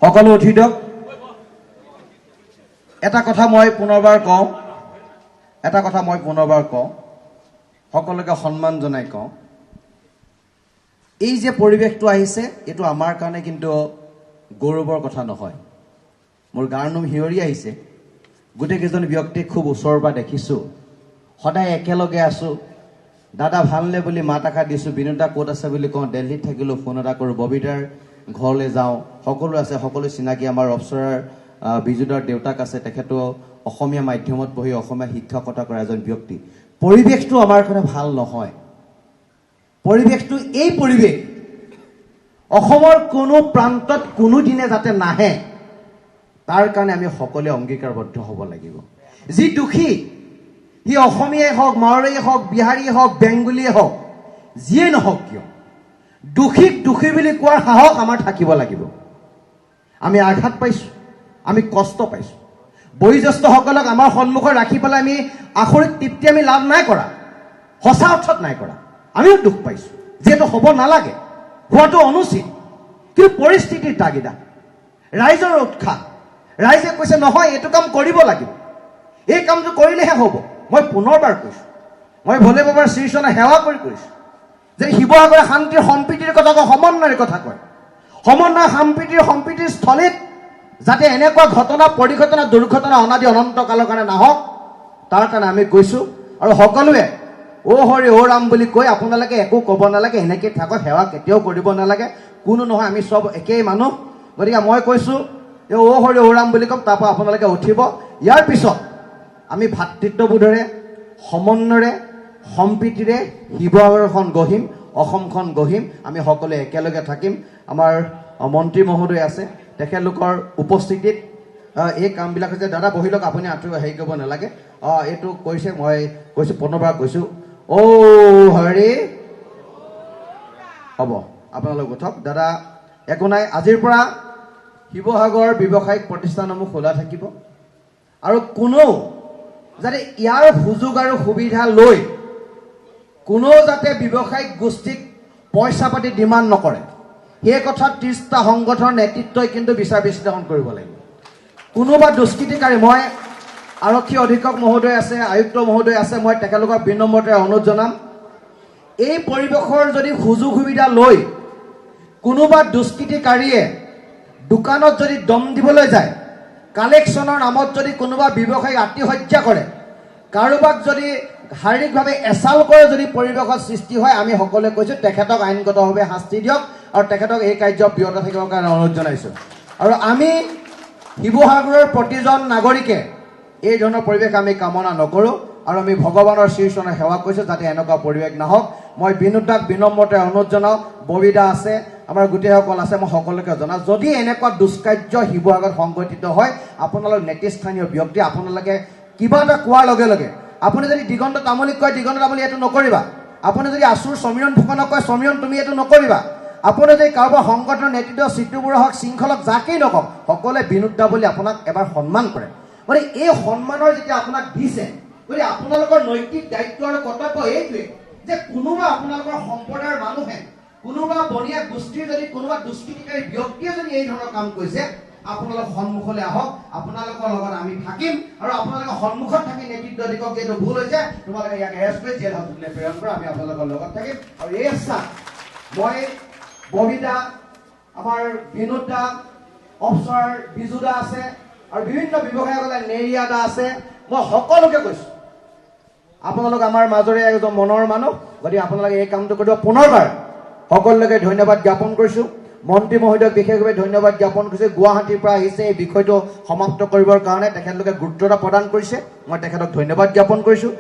সকলো উঠি দিয়ক। এটা কথা মই পুনৰবাৰ কওঁ, সকলোকে সন্মান জনাই কওঁ, এই যে পৰিৱেশটো আহিছে এইটো আমাৰ কাৰণে কিন্তু গৌৰৱৰ কথা নহয়। মোৰ গাৰ নোম শিয়ৰি আহিছে। গোটেইকেইজন ব্যক্তিক খুব ওচৰৰ পৰা দেখিছোঁ, সদায় একেলগে আছোঁ। দাদা ভালনে বুলি মাত এষাৰ দিছোঁ, বিনোদা ক'ত আছে বুলি কওঁ, দিল্লীত থাকিলোঁ ফোন এটা কৰোঁ, ববিতাৰ ঘৰলৈ যাওঁ, সকলো আছে, সকলো চিনাকি। আমাৰ অপ্সৰাৰ বিজুদাৰ দেউতাক আছে, তেখেতো অসমীয়া মাধ্যমত পঢ়ি অসমীয়া শিক্ষকতা কৰা এজন ব্যক্তি। পৰিৱেশটো আমাৰ কাৰণে ভাল নহয়। পৰিৱেশটো এই পৰিৱেশ অসমৰ কোনো প্ৰান্তত কোনোদিনে যাতে নাহে তাৰ কাৰণে আমি সকলোৱে অংগীকাৰবদ্ধ হ'ব লাগিব। যি দুখী সি অসমীয়াই হওক, মাৰোৱাৰীয়ে হওক, বিহাৰীয়ে হওক, বেংগলীয়ে হওক, যিয়ে নহওক কিয়, দোষীক দোষী বুলি কোৱাৰ সাহস আমাৰ থাকিব লাগিব। আমি আঘাত পাইছোঁ, আমি কষ্ট পাইছোঁ। বয়োজ্যেষ্ঠসকলক আমাৰ সন্মুখত ৰাখি পেলাই আমি আখৰিক তৃপ্তি আমি লাভ নাই কৰা, সঁচা অৰ্থত নাই কৰা। আমিও দুখ পাইছোঁ, যিহেতু হ'ব নালাগে, হোৱাটো অনুচিত। কিন্তু পৰিস্থিতিৰ তাগিদা, ৰাইজৰ উৎসাহ, ৰাইজে কৈছে নহয় এইটো কাম কৰিব লাগিব, এই কামটো কৰিলেহে হ'ব। মই পুনৰবাৰ কৈছোঁ, মই ভোলে বাবাৰ শ্ৰীচৰণে সেৱা কৰি কৈছোঁ যে শিৱসাগৰে শান্তিৰ সম্প্ৰীতিৰ কথা কয়, সমন্বয়ৰ কথা কয়। সমন্বয় সম্প্ৰীতিৰ স্থলীত যাতে এনেকুৱা ঘটনা, পৰিঘটনা, দুৰ্ঘটনা অনাদি অনন্ত কালৰ কাৰণে নাহক, তাৰ কাৰণে আমি কৈছোঁ। আৰু সকলোৱে অ' হৰি অ' ৰাম বুলি কৈ আপোনালোকে একো ক'ব নালাগে, এনেকৈ থাকক, সেৱা কেতিয়াও কৰিব নালাগে। কোনো নহয়, আমি চব একেই মানুহ। গতিকে মই কৈছোঁ যে অ' হৰি অ' ৰাম বুলি ক'ম, তাৰপৰা আপোনালোকে উঠিব। ইয়াৰ পিছত আমি ভাতৃত্ববোধেৰে, সমন্বয়েৰে, সম্প্ৰীতিৰে শিৱসাগৰখন গঢ়িম, অসমখন গঢ়িম। আমি সকলোৱে একেলগে থাকিম। আমাৰ মন্ত্ৰী মহোদয় আছে, তেখেতলোকৰ উপস্থিতিত এই কামবিলাক হৈছে। দাদা বহি লওক, আপুনি হেৰি কৰিব নালাগে। এইটো কৈছে, মই কৈছোঁ, পুনৰবাৰ কৈছোঁ, অ' হৰি হ'ব, আপোনালোক উঠক। দাদা একো নাই, আজিৰ পৰা শিৱসাগৰ ব্যৱসায়িক প্ৰতিষ্ঠানসমূহ খোলা থাকিব। আৰু কোনেও যাতে ইয়াৰ সুযোগ আৰু সুবিধা লৈ কোনেও যাতে ব্যৱসায়িক গোষ্ঠীক পইচা পাতি ডিমাণ্ড নকৰে, সেই কথাত 30টা সংগঠনৰ নেতৃত্বই কিন্তু বিচাৰ বিশ্লেষণ কৰিব লাগিব। কোনোবা দুষ্কৃতিকাৰী, মই আৰক্ষী অধীক্ষক মহোদয় আছে, আয়ুক্ত মহোদয় আছে, মই তেখেতলোকক বিনম্ৰতাৰে অনুৰোধ জনাম, এই পৰিৱেশৰ যদি সুযোগ সুবিধা লৈ কোনোবা দুষ্কৃতিকাৰীয়ে দোকানত যদি দম দিবলৈ যায়, কালেকশ্যনৰ নামত যদি কোনোবা ব্যৱসায়ীক আত্মহত্যা কৰে, কাৰোবাক যদি শাৰীৰিকভাৱে এচাল কৰে, যদি পৰিৱেশৰ সৃষ্টি হয়, আমি সকলোৱে কৈছোঁ তেখেতক আইনগতভাৱে শাস্তি দিয়ক আৰু তেখেতক এই কাৰ্যত বিৰত থাকিবৰ কাৰণে অনুৰোধ জনাইছোঁ। আৰু আমি শিৱসাগৰৰ প্ৰতিজন নাগৰিকে এই ধৰণৰ পৰিৱেশ আমি কামনা নকৰোঁ। আৰু আমি ভগৱানৰ শ্ৰীচৰণে সেৱা কৰিছোঁ যাতে এনেকুৱা পৰিৱেশ নাহক। মই বিনোদাক বিনম্ৰতাৰে অনুৰোধ জনাওঁ, ববিদা আছে, আমাৰ গোটেইসকল আছে, মই সকলোকে জনাওঁ, যদি এনেকুৱা দুষ্কাৰ্য শিৱসাগৰত সংঘটিত হয়, আপোনালোক নেতৃস্থানীয় ব্যক্তি, আপোনালোকে কিবা এটা কোৱাৰ লগে লগে, আপুনি যদি দিগন্ত তামুলীক কয়, দিগন্ত তামুলী এইটো নকৰিবা। আপুনি যদি আচুৰ সমীৰণ ফুকনক কয়, সমীৰণ তুমি এইটো নকৰিবা। আপুনি যদি কাৰোবাৰ সংগঠনৰ নেতৃত্ব চিটু বৰুৱা হওক, শৃংখলক যাকেই নকওক, সকলোৱে বিনোদা বুলি আপোনাক এবাৰ সন্মান কৰে। গতিকে এই সন্মানৰ যেতিয়া আপোনাক দিছে, গতিকে আপোনালোকৰ নৈতিক দায়িত্ব আৰু কৰ্তব্য এইটোৱে যে কোনোবা আপোনালোকৰ সম্প্ৰদায়ৰ মানুহে, কোনোবা বনীয়া গোষ্ঠীৰ যদি কোনোবা দুষ্কৃতিকাৰী ব্যক্তিয়ে যদি এই ধৰণৰ কাম কৰিছে, আপোনালোক সন্মুখলৈ আহক, আপোনালোকৰ লগত আমি থাকিম। আৰু আপোনালোকে সন্মুখত থাকি নেতৃত্ব দিয়ক, এইটো ভুল হৈছে, তোমালোকে ইয়াক এৰেষ্ট কৰি জেল হাজতলৈ প্ৰেৰণ কৰা, আমি আপোনালোকৰ লগত থাকিম। আৰু এই চাহ মই ববিদা, আমাৰ বিনোদা, অপ্সৰাৰ বিজুদা আছে, আৰু বিভিন্ন ব্যৱসায়ীসকলে নেৰিয়া দা আছে, মই সকলোকে কৈছোঁ আপোনালোক আমাৰ মাজৰে একদম মনৰ মানুহ, গতিকে আপোনালোকে এই কামটো কৰিব। পুনৰবাৰ সকলোকে ধন্যবাদ জ্ঞাপন কৰিছোঁ। মন্ত্ৰী মহোদয়ক বিশেষভাৱে ধন্যবাদ জ্ঞাপন কৰিছোঁ। গুৱাহাটীৰ পৰা আহিছে এই বিষয়টো সমাপ্ত কৰিবৰ কাৰণে, তেখেতলোকে গুৰুত্ব প্ৰদান কৰিছে, মই তেখেতক ধন্যবাদ জ্ঞাপন কৰিছোঁ।